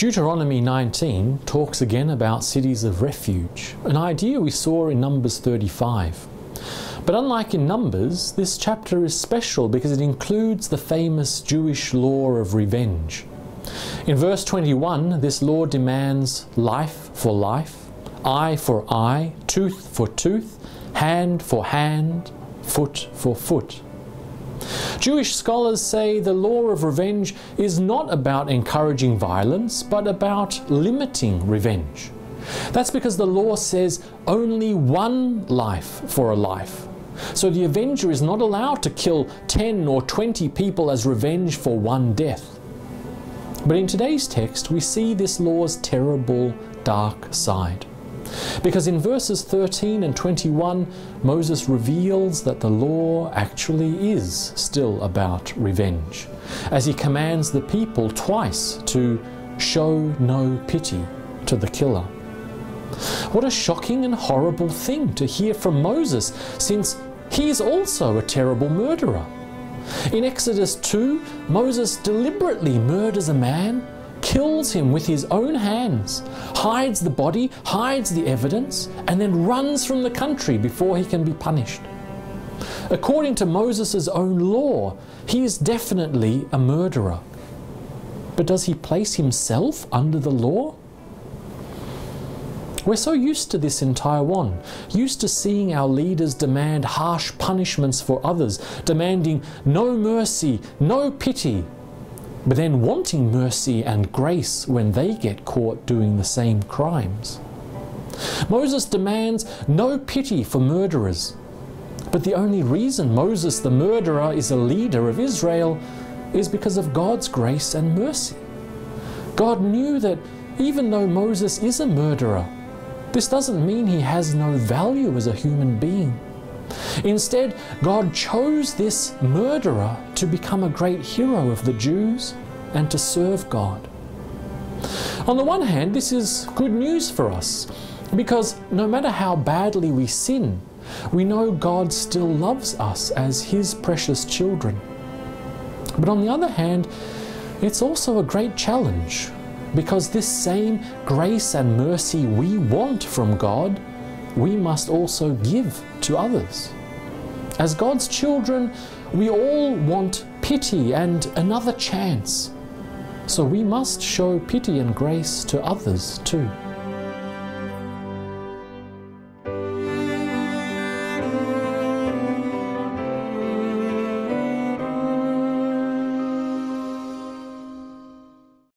Deuteronomy 19 talks again about cities of refuge, an idea we saw in Numbers 35. But unlike in Numbers, this chapter is special because it includes the famous Jewish law of revenge. In verse 21, this law demands life for life, eye for eye, tooth for tooth, hand for hand, foot for foot. Jewish scholars say the law of revenge is not about encouraging violence, but about limiting revenge. That's because the law says only one life for a life. So the avenger is not allowed to kill 10 or 20 people as revenge for one death. But in today's text, we see this law's terrible, dark side. Because in verses 13 and 21, Moses reveals that the law actually is still about revenge, as he commands the people twice to show no pity to the killer. What a shocking and horrible thing to hear from Moses, since he is also a terrible murderer. In Exodus 2, Moses deliberately murders a man, kills him with his own hands, hides the body, hides the evidence, and then runs from the country before he can be punished. According to Moses' own law, he is definitely a murderer. But does he place himself under the law? We're so used to this in Taiwan, used to seeing our leaders demand harsh punishments for others, demanding no mercy, no pity, but then wanting mercy and grace when they get caught doing the same crimes. Moses demands no pity for murderers, but the only reason Moses the murderer is a leader of Israel is because of God's grace and mercy. God knew that even though Moses is a murderer, this doesn't mean he has no value as a human being. Instead, God chose this murderer to become a great hero of the Jews and to serve God. On the one hand, this is good news for us, because no matter how badly we sin, we know God still loves us as His precious children. But on the other hand, it's also a great challenge, because this same grace and mercy we want from God, we must also give to others. As God's children, we all want pity and another chance. So we must show pity and grace to others too.